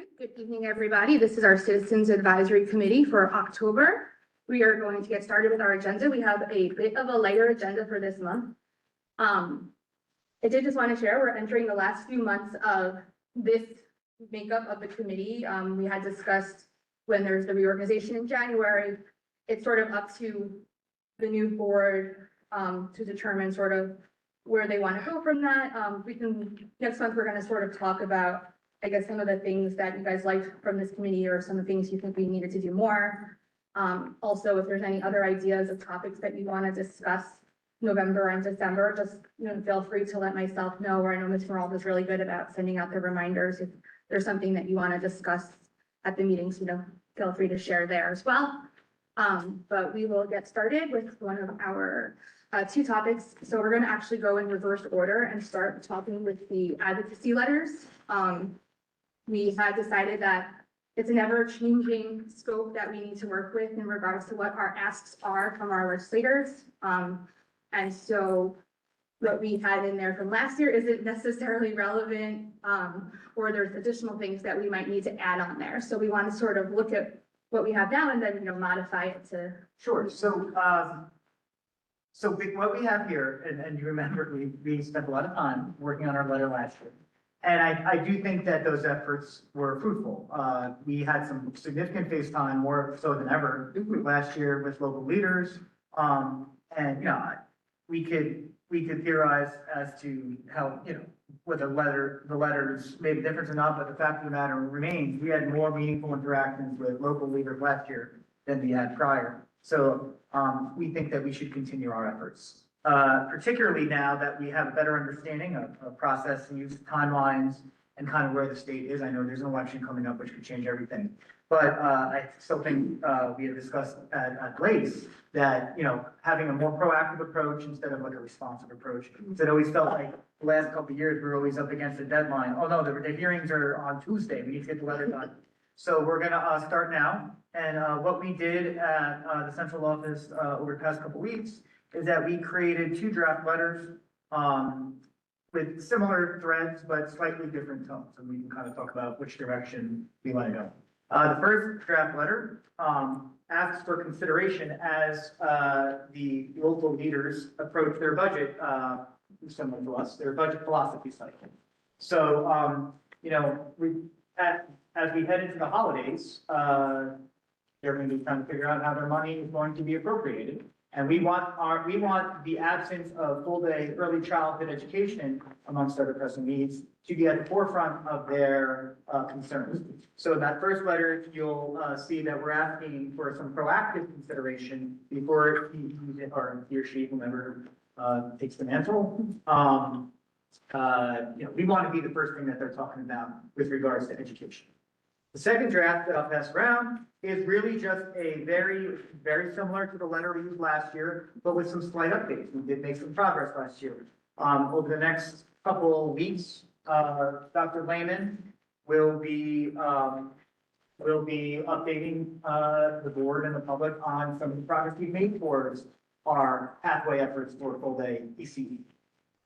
right, good evening, everybody. This is our Citizens Advisory Committee for October. We are going to get started with our agenda. We have a bit of a lighter agenda for this month. I did just want to share, we're entering the last few months of this makeup of the committee. We had discussed when there's the reorganization in January, it's sort of up to the new board to determine sort of where they want to go from that. Next month, we're going to sort of talk about, I guess, some of the things that you guys liked from this committee or some of the things you think we needed to do more. Also, if there's any other ideas of topics that you want to discuss November and December, just feel free to let myself know, or I know Ms. Monroe is really good about sending out the reminders if there's something that you want to discuss at the meetings, feel free to share there as well. But we will get started with one of our two topics. So we're going to actually go in reverse order and start talking with the advocacy letters. We had decided that it's an ever-changing scope that we need to work with in regards to what our asks are from our legislators. And so what we had in there from last year isn't necessarily relevant, or there's additional things that we might need to add on there. So we want to sort of look at what we have now and then, modify it to. Sure. So what we have here, and you remember, we spent a lot of time working on our letter last year. And I do think that those efforts were fruitful. We had some significant face time, more so than ever last year with local leaders. And we could theorize as to how, whether the letters made a difference or not, but the fact of the matter remains, we had more meaningful interactions with local leaders last year than we had prior. So we think that we should continue our efforts, particularly now that we have a better understanding of process and use timelines and kind of where the state is. I know there's an election coming up, which could change everything. But I still think we have discussed at Glaze that, having a more proactive approach instead of like a responsive approach. It always felt like the last couple of years, we were always up against a deadline. Oh no, the hearings are on Tuesday. We need to get the letter done. So we're gonna start now. And what we did at the central office over the past couple of weeks is that we created 2 draft letters with similar threads, but slightly different tones. And we can kind of talk about which direction we want to go. The first draft letter asks for consideration as the local leaders approach their budget, similar to us, their budget philosophy cycle. So, as we head into the holidays, they're going to be trying to figure out how their money is going to be appropriated. And we want the absence of full-day early childhood education, amongst other pressing needs, to be at the forefront of their concerns. So in that first letter, you'll see that we're asking for some proactive consideration before he or she, whomever takes the mantle. We want to be the first thing that they're talking about with regards to education. The second draft that I'll pass around is really just a very, very similar to the letter we used last year, but with some slight updates. We did make some progress last year. Over the next couple of weeks, Dr. Lehman will be updating the board and the public on some of the progress we've made towards our pathway efforts for full-day ECE.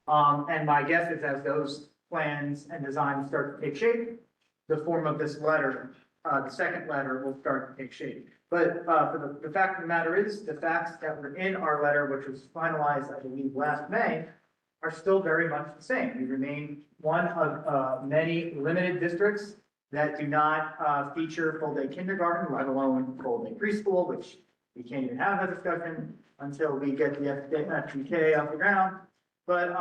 And my guess is as those plans and designs start to take shape, the form of this letter, the second letter, will start to take shape. But for the fact of the matter is, the facts that were in our letter, which was finalized, I believe, last May, are still very much the same. We remain one of many limited districts that do not feature full-day kindergarten, let alone full-day preschool, which we can't even have that discussion until we get the FTK off the ground. But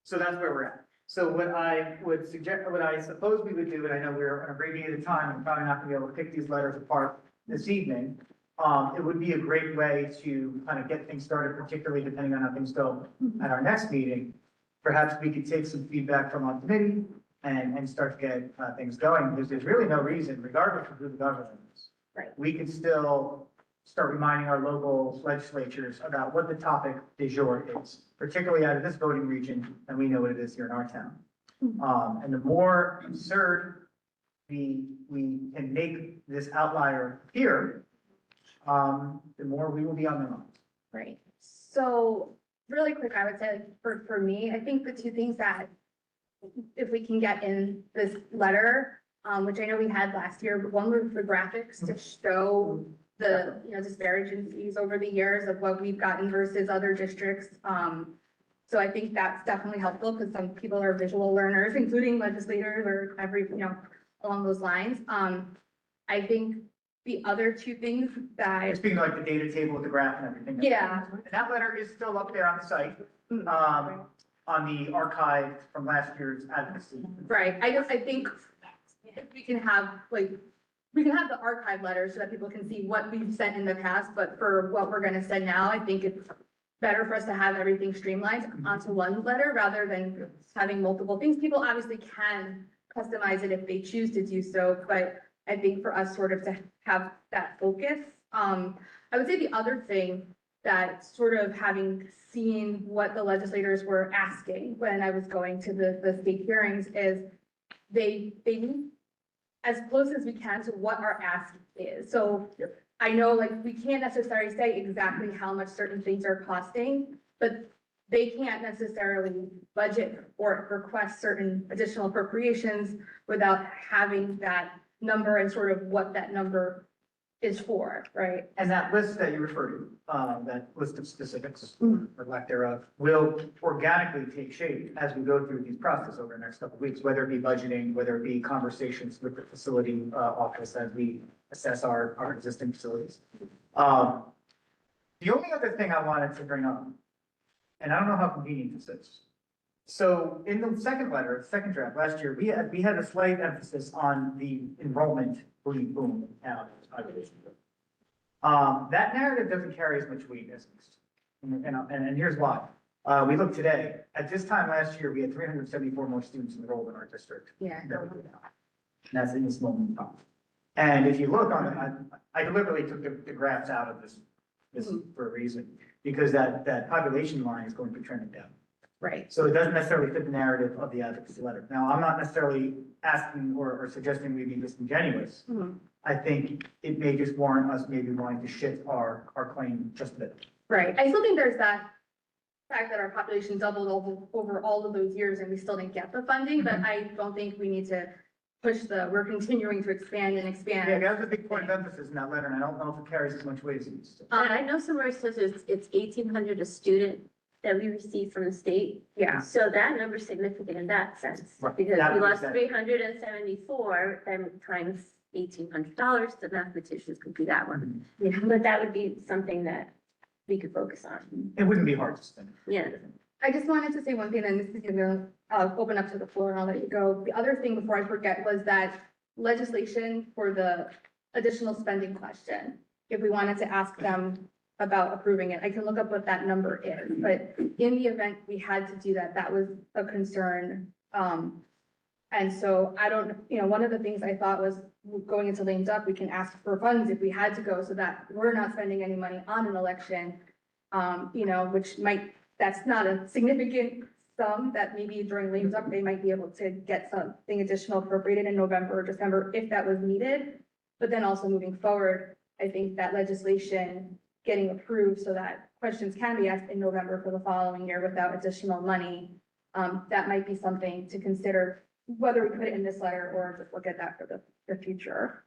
so that's where we're at. So what I would suggest, what I suppose we would do, and I know we're on a abbreviated time and probably not gonna be able to pick these letters apart this evening. It would be a great way to kind of get things started, particularly depending on how things go at our next meeting. Perhaps we could take some feedback from our committee and start to get things going, because there's really no reason, regardless of who the government is. Right. We can still start reminding our local legislatures about what the topic du jour is, particularly out of this voting region, and we know what it is here in our town. And the more absurd we can make this outlier here, the more we will be on the line. Right. So really quick, I would say for me, I think the two things that if we can get in this letter, which I know we had last year, but one with the graphics to show the, disparities over the years of what we've gotten versus other districts. So I think that's definitely helpful because some people are visual learners, including legislators or along those lines. I think the other two things that, Speaking of like the data table with the graph and everything. yeah. And that letter is still up there on the site, on the archive from last year's advocacy. Right, I think if we can have, we can have the archive letters so that people can see what we've sent in the past, but for what we're gonna send now, I think it's better for us to have everything streamlined onto one letter rather than having multiple things. People obviously can customize it if they choose to do so, but I think for us sort of to have that focus. I would say the other thing that sort of having seen what the legislators were asking when I was going to the state hearings is they need as close as we can to what our ask is. So I know we can't necessarily say exactly how much certain things are costing, but they can't necessarily budget or request certain additional appropriations without having that number and sort of what that number is for, right? And that list that you referred to, that list of specifics, or lack thereof, will organically take shape as we go through these processes over the next couple of weeks, whether it be budgeting, whether it be conversations with the facility office as we assess our existing facilities. The only other thing I wanted to bring up, and I don't know how convenient this is. So in the second letter, second draft last year, we had a slight emphasis on the enrollment boom now. That narrative doesn't carry as much weight as it used to. And here's why. We look today, at this time last year, we had 374 more students enrolled in our district. Yeah. than we do now. And that's in this moment in time. And if you look on it, I deliberately took the graphs out of this for a reason, because that population line is going to be trending down. Right. So it doesn't necessarily fit the narrative of the advocacy letter. Now, I'm not necessarily asking or suggesting we be disingenuous. I think it may just warrant us maybe wanting to shift our claim just a bit. Right. I still think there's that fact that our population doubled over all of those years and we still didn't get the funding, but I don't think we need to push we're continuing to expand and expand. Yeah, that was a big point of emphasis in that letter, and I don't know if it carries as much weight as it used to. And I know somewhere it says it's 1,800 a student that we receive from the state. Yeah. So that number's significant in that sense. Right. Because That we would be lost that. 374, then times $1,800, the mathematicians could do that one. Yeah. But that would be something that we could focus on. It wouldn't be hard to spend. Yeah. I just wanted to say one thing, and this is gonna open up to the floor and I'll let you go. The other thing before I forget was that legislation for the additional spending question. If we wanted to ask them about approving it, I can look up what that number is, but in the event we had to do that, that was a concern. And so I don't, one of the things I thought was going into Lanes Up, we can ask for funds if we had to go so that we're not spending any money on an election. Which that's not a significant sum that maybe during Lanes Up, they might be able to get something additional appropriated in November or December if that was needed. But then also moving forward, I think that legislation getting approved so that questions can be asked in November for the following year without additional money. That might be something to consider, whether we put it in this letter or just look at that for the future.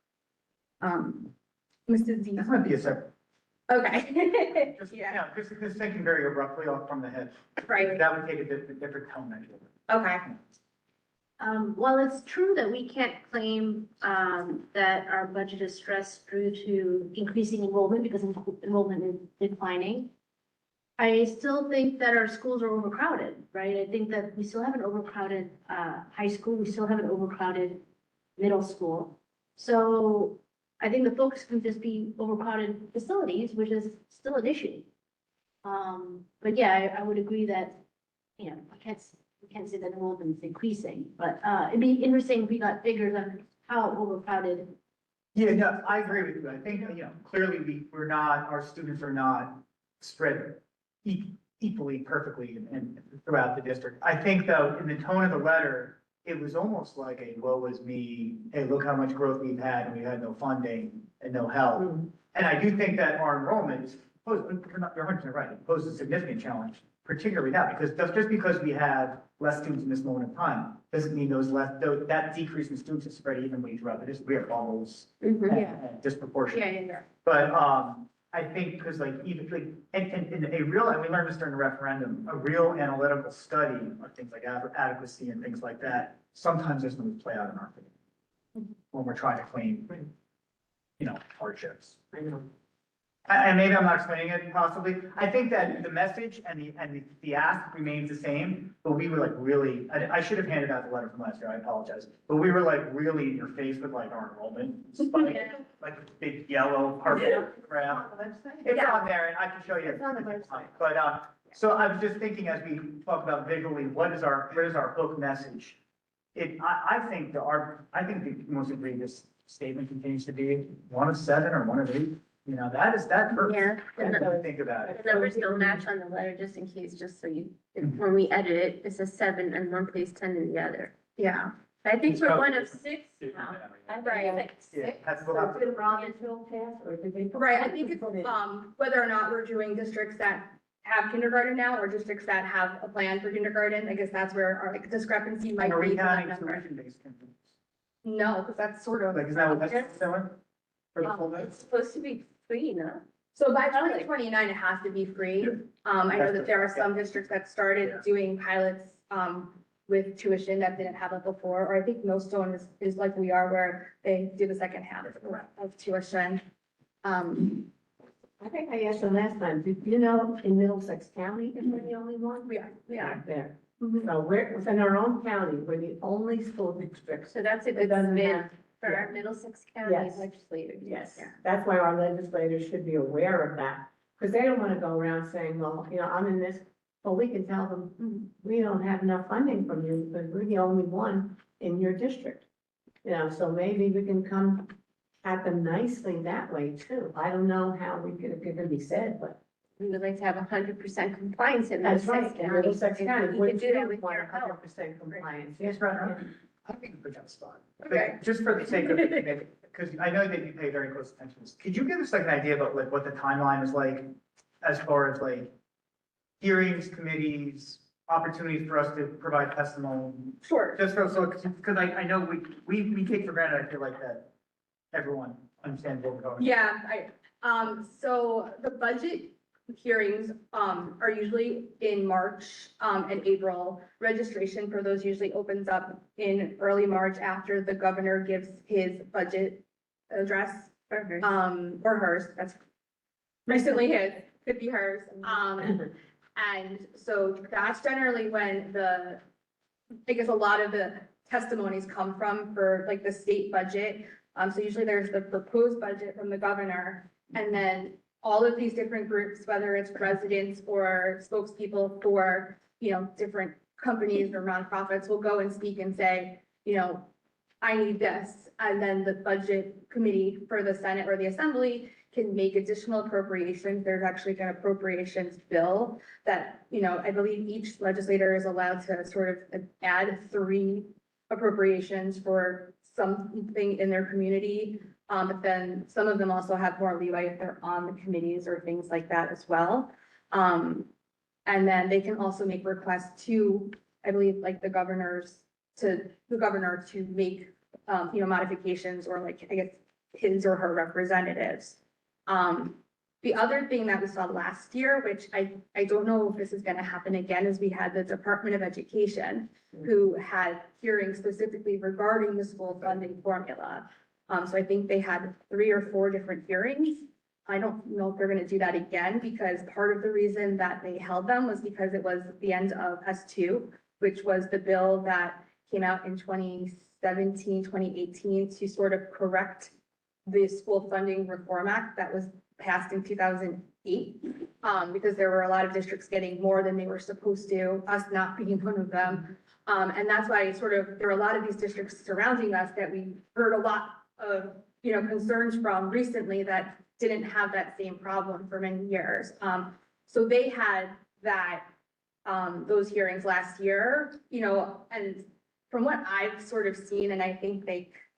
Mrs. Z. This might be a separate. Okay. Just, Yeah, just thinking very abruptly off from the head. right. That would take a different tone, actually. Okay. While it's true that we can't claim that our budget is stressed due to increasing enrollment because enrollment is declining, I still think that our schools are overcrowded, right? I think that we still have an overcrowded high school, we still have an overcrowded middle school. So I think the focus can just be overcrowded facilities, which is still an issue. But yeah, I would agree that, we can't say that enrollment is increasing, but it'd be interesting if we got figures on how overcrowded. Yeah, no, I agree with you. I think, clearly our students are not spread equally perfectly and throughout the district. I think though, in the tone of the letter, it was almost like a woe is me, hey, look how much growth we've had and we had no funding and no help. And I do think that our enrollment you're 100% right, it poses a significant challenge, particularly now, because just because we have less students in this moment of time. Doesn't mean that decrease in students is spread evenly throughout the district. We have almost disproportionate. Yeah. But, I think, because like, even like, and a real, and we learned this during the referendum, a real analytical study of things like adequacy and things like that, sometimes doesn't really play out in our favor when we're trying to claim, hardships. I know. And maybe I'm not explaining it possibly. I think that the message and the ask remains the same, but we were like really, I should have handed out the letter from last year, I apologize. But we were like really in your face with like our enrollment spike, like a big yellow purple graph. It's on there and I can show you. It's on the website. But, so I was just thinking as we talk about visually, what is our hook message? I think the most egregious statement continues to be 1 of 7 or 1 of 8. That hurts. Yeah, That's what I think about it. the numbers don't match on the letter, just in case, just so you, when we edit it, it says 7 in one place, 10 in the other. Yeah. I think It's we're probably- 1 of 6 now. I Right. think Yeah, 6. that's So what it's been wrong until pass, or did they? Right, I think it's, whether or not we're doing districts that have kindergarten now or districts that have a plan for kindergarten, I guess that's where our like, discrepancy might Are be. we for that counting number. tuition-based companies? No, because that's sort of. Like, is that what that's doing? For the full day? It's supposed to be free, no? So by 2029, it has to be free. I know that there are some districts that started doing pilots, with tuition that didn't have it before, or I think Millstone is like we are, where they do the second half of tuition. I think I asked you last time, did you know in Middlesex County, if we're the only one? We are. There. Mhm. So we're, within our own county, we're the only school district. So that's a It good doesn't spin have- for yeah. our Middlesex County Yes. legislators. Yes, Yeah. that's why our legislators should be aware of that, because they don't want to go around saying, well, I'm in this, well, we can tell them, we don't have enough funding from you, because we're the only one in your district. So maybe we can come at them nicely that way too. I don't know how it can be said, but We would like to have 100% compliance in that's Middlesex right, in County. Middlesex If County, You we could do that do with want your help. 100% compliance. Yes, Ron, I think we put you on the spot. Okay. Just for the sake of it, because I know that you pay very close attention to this. Could you give us like an idea about like what the timeline is like as far as like hearings, committees, opportunities for us to provide testimony? Sure. Just so, because I know we take for granted, I feel like that everyone understands what we're going. Yeah, so the budget hearings, are usually in March, and April. Registration for those usually opens up in early March after the governor gives his budget address, or hers, that's recently his, could be hers. And so that's generally when I guess a lot of the testimonies come from for like the state budget. So usually there's the proposed budget from the governor, and then all of these different groups, whether it's residents or spokespeople for, different companies or nonprofits, will go and speak and say, I need this. And then the budget committee for the Senate or the Assembly can make additional appropriations. There's actually an appropriations bill that, I believe each legislator is allowed to sort of add 3 appropriations for something in their community. But then some of them also have more leeway if they're on the committees or things like that as well. And then they can also make requests to, I believe, like the governor to make, modifications, or like, I guess, his or her representatives. The other thing that we saw last year, which I don't know if this is gonna happen again, is we had the Department of Education who had hearings specifically regarding the school funding formula. So I think they had 3 or 4 different hearings. I don't know if they're gonna do that again, because part of the reason that they held them was because it was the end of S2, which was the bill that came out in 2017, 2018 to sort of correct the School Funding Reform Act that was passed in 2008. Because there were a lot of districts getting more than they were supposed to, us not being one of them. And that's why there were a lot of these districts surrounding us that we heard a lot of, concerns from recently that didn't have that same problem for many years. So they had those hearings last year, and from what I've sort of seen, and I think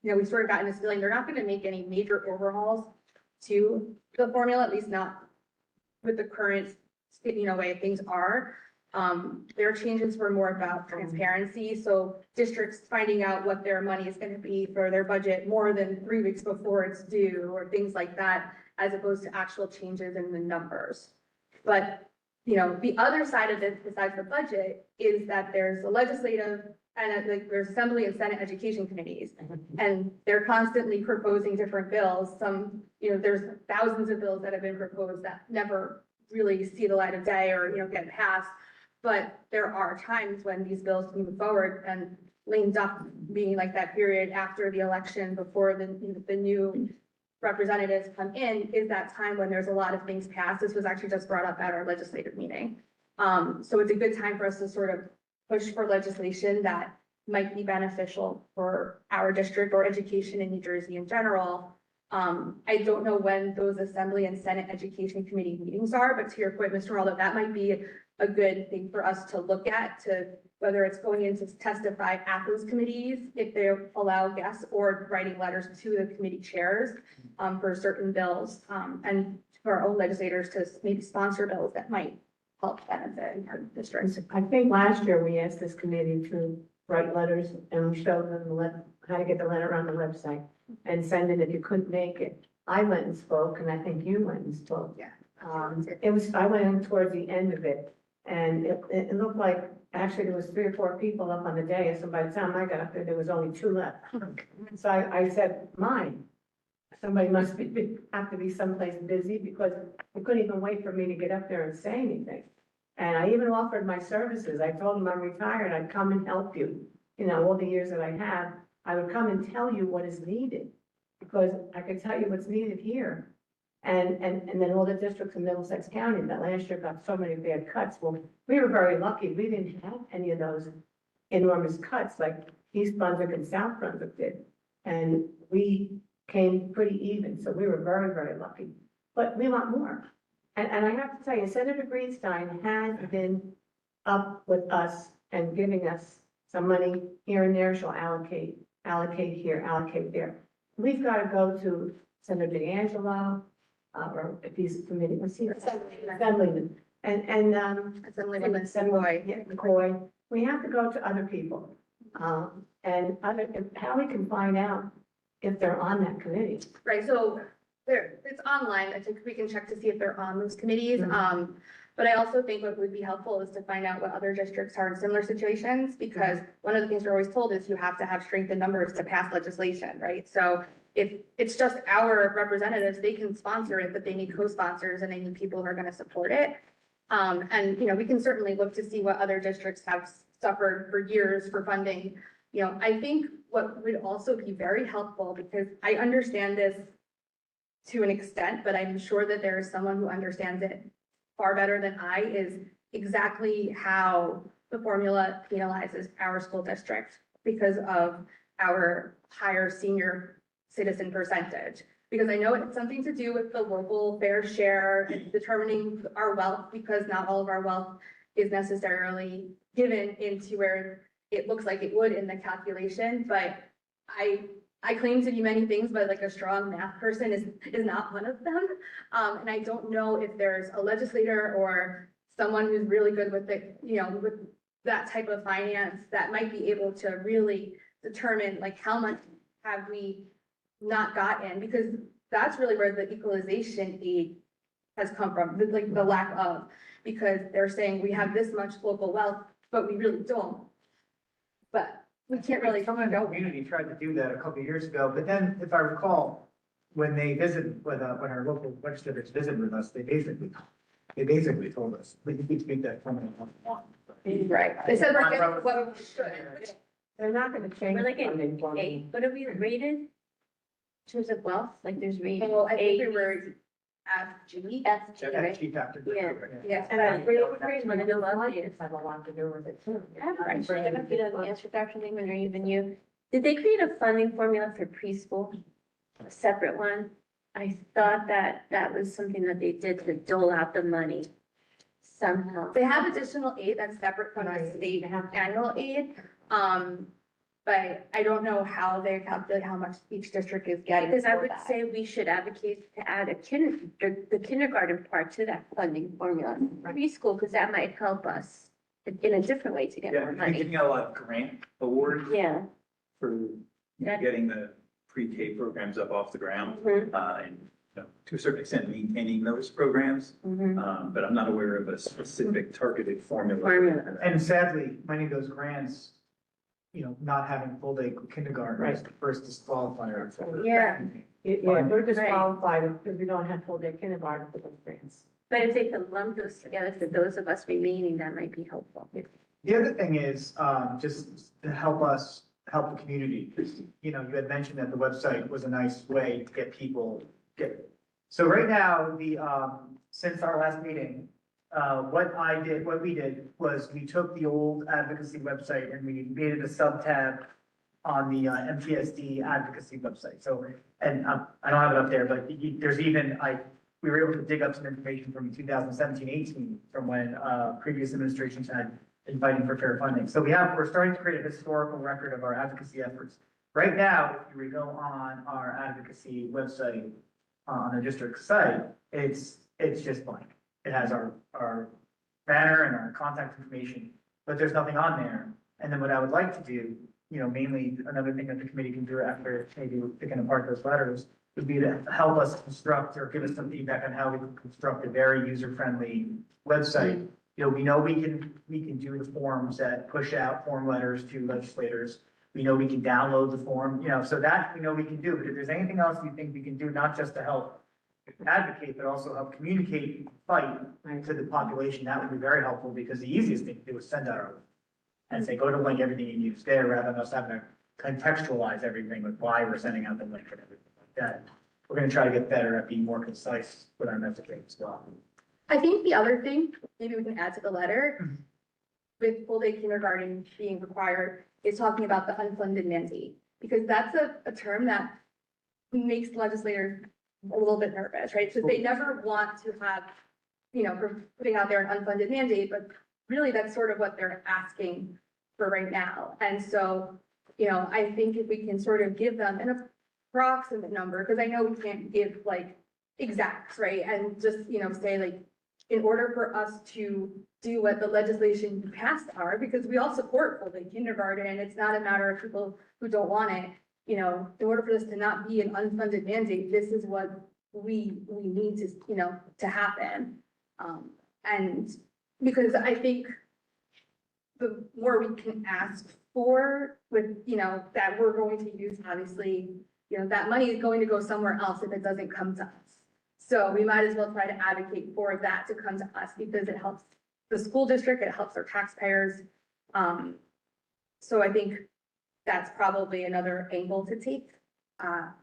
we sort of gotten this feeling, they're not gonna make any major overhauls to the formula, at least not with the current, way things are. Their changes were more about transparency, so districts finding out what their money is gonna be for their budget more than 3 weeks before it's due, or things like that, as opposed to actual changes in the numbers. But, the other side of this, besides the budget, is that there's a legislative and like there's Assembly and Senate Education Committees. And they're constantly proposing different bills. Some, there's thousands of bills that have been proposed that never really see the light of day or, get passed. But there are times when these bills move forward, and lame duck being like that period after the election before the new representatives come in is that time when there's a lot of things passed. This was actually just brought up at our legislative meeting. So it's a good time for us to sort of push for legislation that might be beneficial for our district or education in New Jersey in general. I don't know when those Assembly and Senate Education Committee meetings are, but to your point, Mr. Aldo, that might be a good thing for us to look at, to whether it's going in to testify at those committees, if they allow guests, or writing letters to the committee chairs for certain bills, and for our own legislators to maybe sponsor bills that might help benefit our districts. I think last year we asked this committee to write letters, and we showed them how to get the letter on the website and send it if you couldn't make it. I went and spoke, and I think you went and spoke. Yeah. I went in towards the end of it, and it looked like, actually, there was 3 or 4 people up on the dais, and by the time I got up there was only 2 left. So I said, mine. Somebody must have to be someplace busy, because they couldn't even wait for me to get up there and say anything. And I even offered my services. I told them I'm retired, I'd come and help you. All the years that I have, I would come and tell you what is needed, because I could tell you what's needed here. And then all the districts in Middlesex County that last year got so many bad cuts. Well, we were very lucky. We didn't have any of those enormous cuts like East Brunswick and South Brunswick did. And we came pretty even, so we were very, very lucky. But we want more. And I have to tell you, Senator Greenstein has been up with us and giving us some money here and there. She'll allocate here, allocate there. We've got to go to Senator D'Angelo, or if he's a committee, what's he? Assemblyman. Assemblywoman Assemblyman, yeah, McCoy. We have to go to other people. How we can find out if they're on that committee. Right, so it's online. I think we can check to see if they're on those committees. But I also think what would be helpful is to find out what other districts are in similar situations, because one of the things we're always told is you have to have strength in numbers to pass legislation, right? So if it's just our representatives, they can sponsor it, but they need co-sponsors and they need people who are going to support it. And, we can certainly look to see what other districts have suffered for years for funding. I think what would also be very helpful, because I understand this to an extent, but I'm sure that there is someone who understands it far better than I, is exactly how the formula penalizes our school district because of our higher senior citizen percentage. Because I know it's something to do with the local fair share and determining our wealth, because not all of our wealth is necessarily given into where it looks like it would in the calculation. But I claim to be many things, but like a strong math person is not one of them. And I don't know if there's a legislator or someone who's really good with with that type of finance that might be able to really determine like how much have we not gotten, because that's really where the equalization aid has come from, the lack of, because they're saying we have this much local wealth, but we really don't. But we can't really. Some of the community tried to do that a couple of years ago, but then if I recall, when they visited, when our local legislators visited with us, they basically told us, we need to make that permanent. Right. They said we're getting what we should. They're not gonna change. We're like funding an for me. 8. What are we rated? In terms of wealth, like there's rated Well, I think we A, were FG. F, G, That's right? cheap after. Yeah. Yeah. And I agree with One of the wealthiest. It's have a lot to do with it too. I'm sure I don't know the answer, Dr. Newman, or even you. Did they create a funding formula for preschool? A separate one? I thought that was something that they did to dole out the money somehow. They have additional aid that's separate from the Right. state annual aid. But I don't know how they calculate how much each district is getting. Because I for would that. say we should advocate to add the kindergarten part to that funding formula, preschool, because that might help us. in a different way to get Yeah, more we've been money. giving out a lot of grant awards Yeah. for Yeah. getting the pre-K programs up off the ground. Mhm, And, to a certain extent, maintaining those programs. mhm. But I'm not aware of a specific targeted formula. Formula. And sadly, many of those grants, not having full day kindergarten is the first disqualifier. Yeah. Yeah, we're disqualified because we don't have full day kindergarten for those grants. But if they could lump those together for those of us remaining, that might be helpful. The other thing is, just to help us, help the community. You had mentioned that the website was a nice way to get people, so right now, since our last meeting, what we did was we took the old advocacy website and we made it a sub-tab on the MTSD advocacy website. So, and I don't have it up there, but there's even, we were able to dig up some information from 2017-18 from when previous administrations had been fighting for fair funding. So we're starting to create a historical record of our advocacy efforts. Right now, if you go on our advocacy website, on the district site, it's just blank. It has our banner and our contact information, but there's nothing on there. And then what I would like to do, mainly another thing that the committee can do after maybe picking apart those letters, would be to help us construct or give us some feedback on how we can construct a very user-friendly website. We know we can do the forms that push out form letters to legislators. We know we can download the form, so that we know we can do. But if there's anything else you think we can do, not just to help advocate, but also help communicate, and fight to the population, that would be very helpful, because the easiest thing to do is send out our and say, go to link everything you use there, rather than us having to contextualize everything with why we're sending out the link and everything like that. We're gonna try to get better at being more concise with our messaging as well. I think the other thing, maybe we can add to the letter, with full day kindergarten being required, is talking about the unfunded mandate. Because that's a term that makes legislators a little bit nervous, right? So they never want to have, for putting out there an unfunded mandate, but really that's sort of what they're asking for right now. And so, I think if we can sort of give them an approximate number, because I know we can't give like exacts, right? And just, say like, in order for us to do what the legislation passed are, because we all support full day kindergarten, and it's not a matter of people who don't want it. In order for this to not be an unfunded mandate, this is what we need to happen. And because I think the more we can ask for with, that we're going to use, obviously, that money is going to go somewhere else if it doesn't come to us. So we might as well try to advocate for that to come to us, because it helps the school district, it helps our taxpayers. So I think that's probably another angle to take. On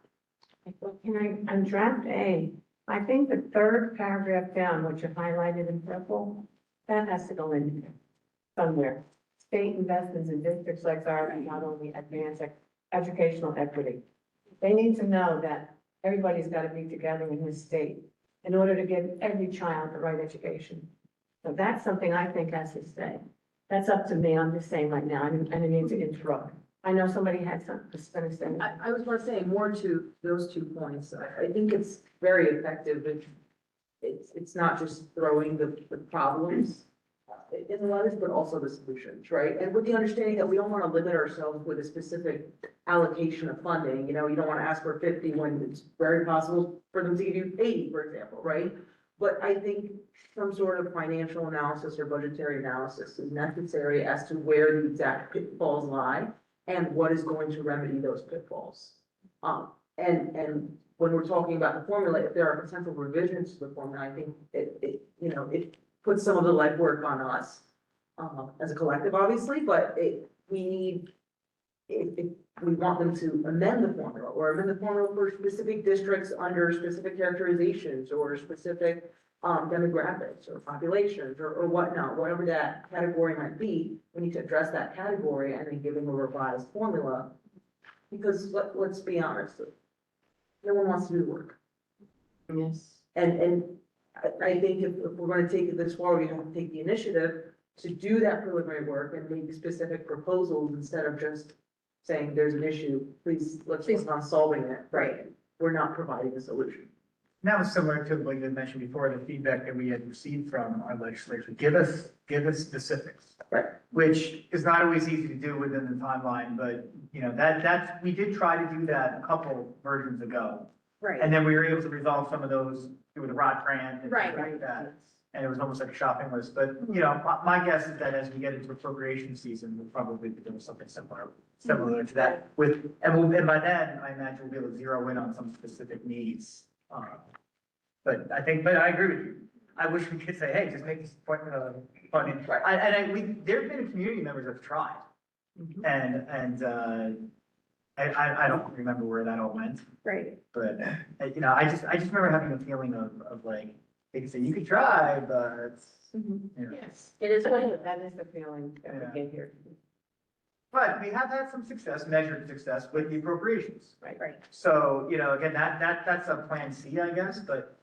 draft A, I think the third paragraph down, which you highlighted in purple, that has to go in there somewhere. State investments in districts like ours and not only advance educational equity. They need to know that everybody's got to be together in this state in order to give every child the right education. So that's something I think has to stay. That's up to me. I'm just saying right now. I didn't mean to interrupt. I know somebody had something to say. I was going to say more to those 2 points. I think it's very effective. It's not just throwing the problems in the letters, but also the solutions, right? And with the understanding that we don't want to limit ourselves with a specific allocation of funding. You don't want to ask for 50 when it's very possible for them to give you 80, for example, right? But I think some sort of financial analysis or budgetary analysis is necessary as to where the exact pitfalls lie and what is going to remedy those pitfalls. And when we're talking about the formula, if there are potential revisions to the formula, I think it puts some of the legwork on us, as a collective, obviously, but if we want them to amend the formula for specific districts under specific characterizations or specific demographics or populations or whatnot, whatever that category might be, we need to address that category and then give them a revised formula. Because let's be honest, no one wants to do the work. Yes. And I think if we're going to take it this far, we have to take the initiative to do that preliminary work and make specific proposals instead of just saying there's an issue, please, let's work on solving it. Right. We're not providing a solution. that was similar to what you had mentioned before, the feedback that we had received from our legislators. Give us specifics. Right. Which is not always easy to do within the timeline, but, you know, that's, we did try to do that a couple versions ago. Right. And then we were able to resolve some of those through the rod grant and Right. things like that. And it was almost like a shopping list, but, you know, my guess is that as we get into appropriation season, we'll probably be doing something similar to that with, and by then, I imagine we'll be able to zero in on some specific needs. But I agree with you. I wish we could say, hey, just make this point, funding. There've been community members that have tried. And I don't remember where that all went, Right. but, you know, I just remember having a feeling of like, they could say, you could try, but, you know. Yes. It is what That is the feeling that we get here. But we have had some success, measured success with the appropriations. Right. So, you know, again, that's a plan C, I guess, but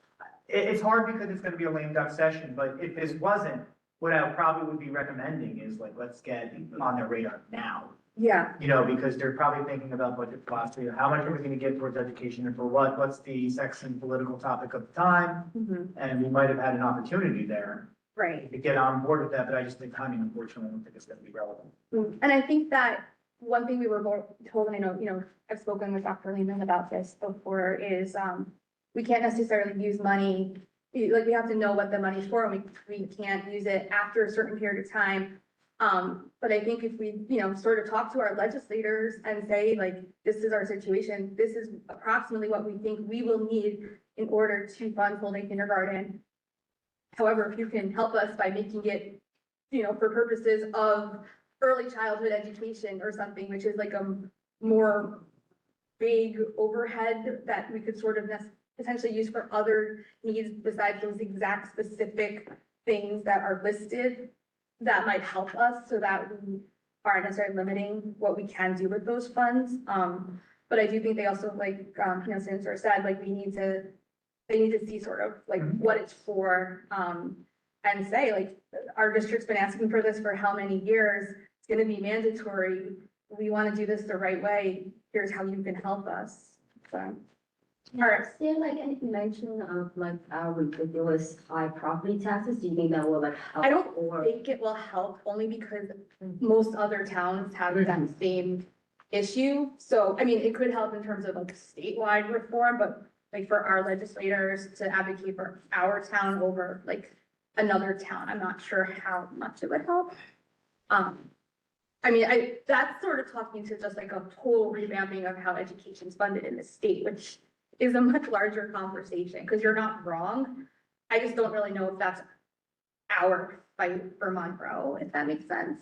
it's hard because it's gonna be a lame duck session, but if this wasn't, what I probably would be recommending is like, let's get on their radar now. Yeah. You know, because they're probably thinking about budget philosophy, how much are we gonna give towards education and for what, what's the sex and political topic of the time? And we might have had an opportunity there Right. to get on board with that, but I just think timing, unfortunately, I don't think it's gonna be relevant. And I think that one thing we were told, and I know, you know, I've spoken with Dr. Lehman about this before, is, we can't necessarily use money, like, we have to know what the money's for, and we can't use it after a certain period of time. But I think if we, you know, sort of talk to our legislators and say, like, this is our situation, this is approximately what we think we will need in order to fund full-day kindergarten. However, if you can help us by making it, you know, for purposes of early childhood education or something, which is like a more vague overhead that we could sort of potentially use for other needs besides those exact specific things that are listed, that might help us so that we aren't necessarily limiting what we can do with those funds. But I do think they also, like, you know, Senator said, like, they need to see sort of like what it's for, and say, like, our district's been asking for this for how many years? It's gonna be mandatory. We wanna do this the right way. Here's how you can help us. So. Is there like any mention of like our ridiculous high property taxes? Do you think that will like help? I don't or? think it will help only because most other towns have that same issue. So, I mean, it could help in terms of like statewide reform, but like for our legislators to advocate for our town over like another town, I'm not sure how much it would help. I mean, that's sort of talking to just like a total revamping of how education's funded in the state, which is a much larger conversation, because you're not wrong. I just don't really know if that's our fight for Monroe, if that makes sense.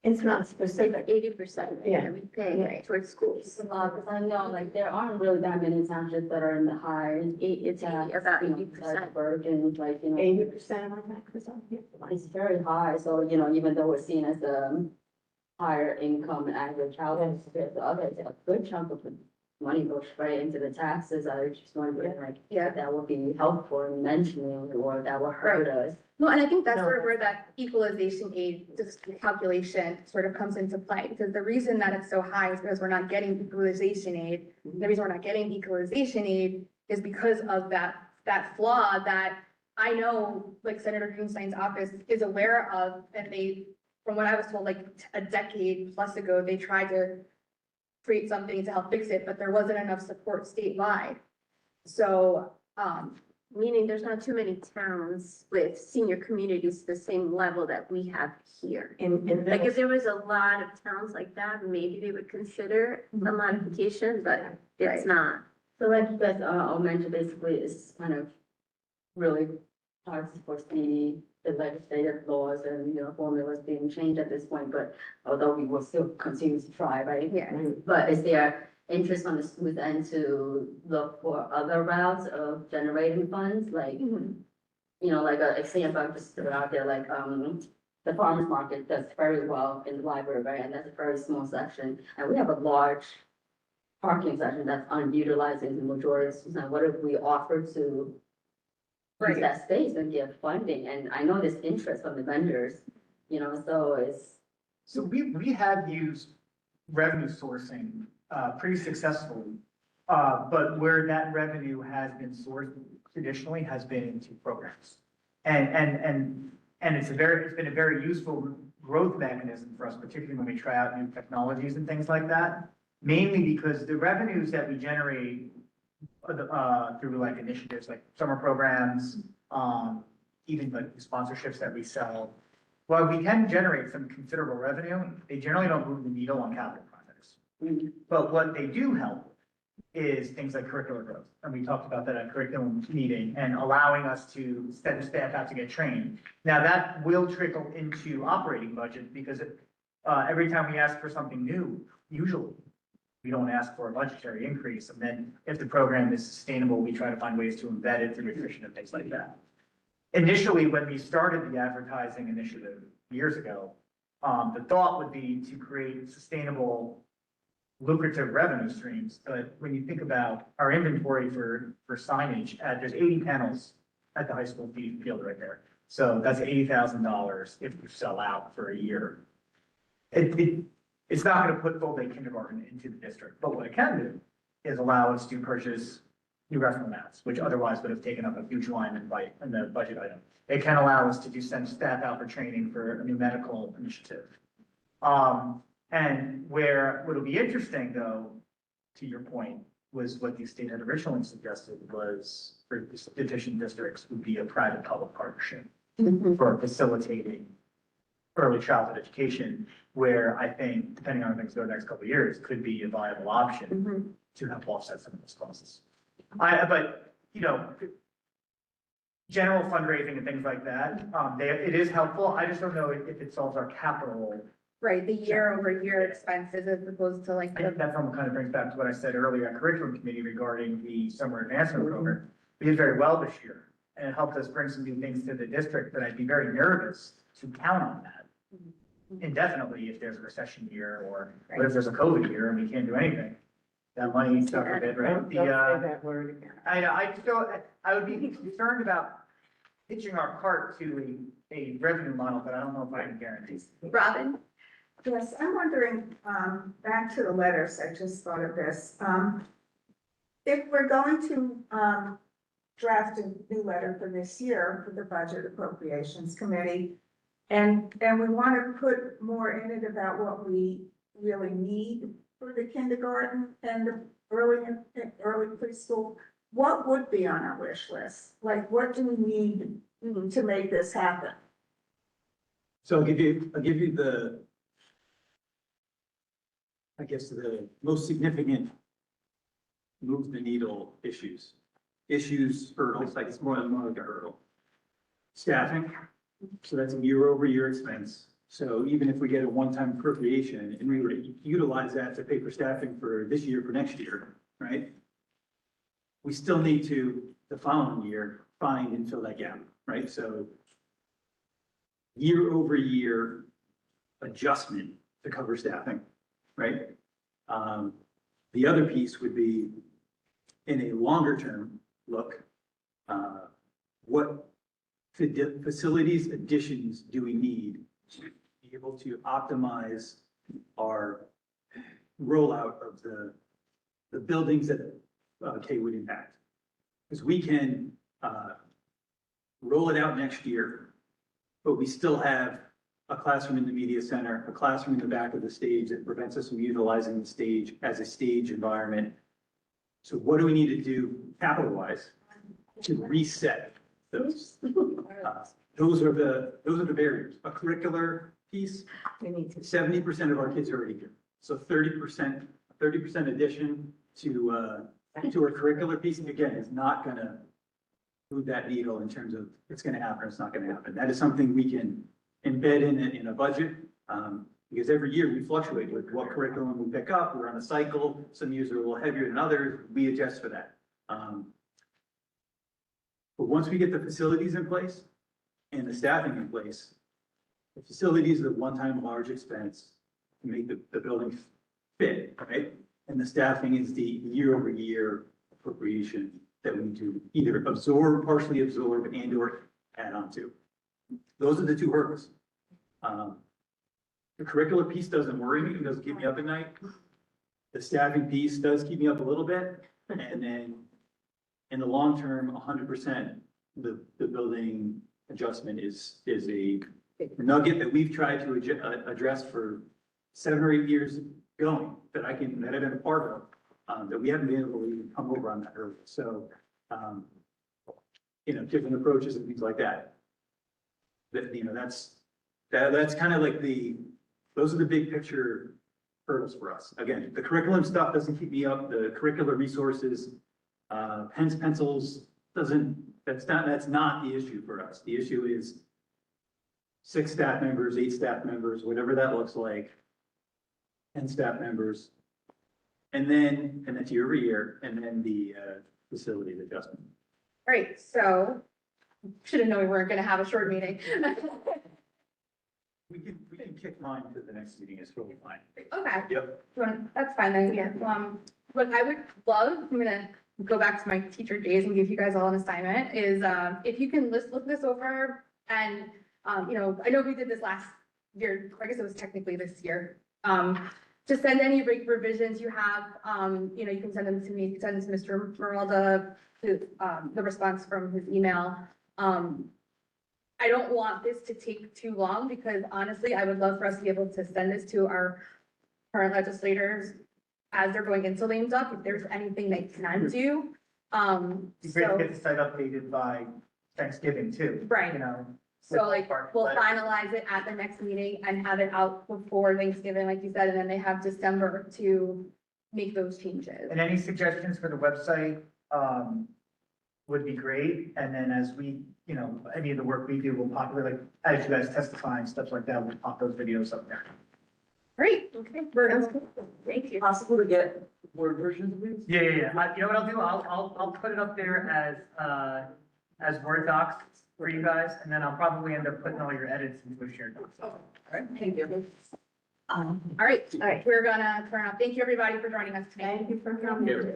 It's not specific. 80% Yeah. that we pay towards schools. Because I know like there aren't really that many townships that are in the high. It's about 80%. Bergen, like, you know. 80% of our taxes are here. It's very high, so, you know, even though we're seen as a higher income and average household, there's the other, a good chunk of the money goes straight into the taxes. I was just wondering, like, Yeah. if that would be helpful in mentioning or that would hurt us. No, and I think that's No. sort of where that equalization aid just calculation sort of comes into play, because the reason that it's so high is because we're not getting equalization aid. The reason we're not getting equalization aid is because of that flaw that I know, like, Senator Greenstein's office is aware of, and from what I was told, like a decade plus ago, they tried to create something to help fix it, but there wasn't enough support statewide. So, Meaning there's not too many towns with senior communities the same level that we have here. In Like if there was a lot of towns like that, maybe they would consider a modification, but it's not. So like that's, I'll mention basically is kind of really hard to foresee the legislative laws and, you know, formulas being changed at this point, but although we will still continue to try, right? Yeah. But is there interest on the school's end to look for other routes of generating funds, like, you know, like a example, I just threw out there, like, the farmer's market does very well in the library, right? And that's a very small section, and we have a large parking section that's unutilized in the majority. So what if we offer to use Right. that space and get funding? And I know there's interest from the vendors, you know, so it's. So we have used revenue sourcing pretty successfully. But where that revenue has been sourced, traditionally has been into programs. And it's been a very useful growth mechanism for us, particularly when we try out new technologies and things like that. Mainly because the revenues that we generate through like initiatives like summer programs, even like sponsorships that we sell. While we can generate some considerable revenue, they generally don't move the needle on capital projects. But what they do help is things like curricular growth. And we talked about that at curriculum meeting and allowing us to send staff out to get trained. Now that will trickle into operating budget because every time we ask for something new, usually we don't ask for a budgetary increase. And then if the program is sustainable, we try to find ways to embed it through nutrition and things like that. Initially, when we started the advertising initiative years ago, the thought would be to create sustainable, lucrative revenue streams. But when you think about our inventory for signage, there's 80 panels at the high school field right there. So that's $80,000 if you sell out for a year. It's not going to put full-day kindergarten into the district, but what it can do is allow us to purchase new restroom mats, which otherwise would have taken up a huge line in the budget item. It can allow us to send staff out for training for a new medical initiative. And what'll be interesting though, to your point, was what the state had originally suggested was for deficient districts would be a private-public partnership for facilitating early childhood education, where I think, depending on how things go the next couple of years, could be a viable option to help offset some of those costs. But, you know, general fundraising and things like that, it is helpful. I just don't know if it solves our capital. Right, the year-over-year expenses as opposed to like the. That kind of brings back to what I said earlier at curriculum committee regarding the summer advancement program. We did very well this year, and it helped us bring some new things to the district, but I'd be very nervous to count on that indefinitely if there's a recession year, or what if there's a COVID year and we can't do anything? That money stuck a bit, right? Don't say that word again. I know, I would be concerned about pitching our cart to a revenue model, but I don't know if I can guarantee. Robin? Yes, I'm wondering, back to the letters, I just thought of this. If we're going to, draft a new letter for this year for the Budget Appropriations Committee, and we want to put more in it about what we really need for the kindergarten and the early preschool, what would be on our wish list? Like, what do we need to make this happen? So I'll give you I guess the most significant move the needle issues, hurdles, like it's more like a hurdle. Staffing, so that's a year-over-year expense. So even if we get a one-time appropriation and we were to utilize that to pay for staffing for this year, for next year, right? We still need to, the following year, find and fill that gap, right? So year-over-year adjustment to cover staffing, right? The other piece would be in a longer term look, what facilities additions do we need to be able to optimize our rollout of the buildings that K would impact? Because we can roll it out next year, but we still have a classroom in the media center, a classroom in the back of the stage that prevents us from utilizing the stage as a stage environment. So what do we need to do capital-wise to reset those? Those are the barriers. A curricular piece, 70% of our kids are already here. So 30% addition to our curricular piece, again, is not gonna move that needle in terms of it's gonna happen or it's not gonna happen. That is something we can embed in a budget, because every year we fluctuate with what curriculum we pick up. We're on a cycle. Some years are a little heavier than others. We adjust for that. But once we get the facilities in place and the staffing in place, the facilities are the one-time large expense to make the building fit, right? And the staffing is the year-over-year appropriation that we need to either absorb, partially absorb, and or add on to. Those are the two hurdles. The curricular piece doesn't worry me, it doesn't keep me up at night. The staffing piece does keep me up a little bit, and then in the long term, 100%, the building adjustment is a nugget that we've tried to address for 7 or 8 years going, that I've been a part of, that we haven't been able to even come over on that early. So, different approaches and things like that. That, that's kind of like those are the big picture hurdles for us. Again, the curriculum stuff doesn't keep me up, the curricular resources, pens, pencils, that's not the issue for us. The issue is 6 staff members, 8 staff members, whatever that looks like, 10 staff members. And that's year over year, and then the facility adjustment. All right, so should have known we weren't gonna have a short meeting. We can kick mine to the next meeting, it's totally fine. Okay. Yep. That's fine then, yeah. What I would love, I'm gonna go back to my teacher days and give you guys all an assignment, is, if you can look this over and, I know we did this last year, I guess it was technically this year. Just send any revisions you have, you can send them to me, send them to Mr. Meralda, the response from his email. I don't want this to take too long because honestly, I would love for us to be able to send this to our current legislators as they're going into lame duck, if there's anything they can do. It'd be great to So, get the site updated by Thanksgiving too. Right. So like, we'll But- finalize it at the next meeting and have it out before Thanksgiving, like you said, and then they have December to make those changes. And any suggestions for the website, would be great. And then as we, any of the work we do will populate, like, as you guys testify and stuff like that, we'll pop those videos up there. Great, Okay. we're, Thank you. Possible to get Word versions of these? Yeah. You know what I'll do? I'll put it up there as Word docs for you guys, and then I'll probably end up putting all your edits into a shared doc. All right? Thank you. all right, we're gonna turn off. Thank you, everybody, for joining us today. Thank you for coming.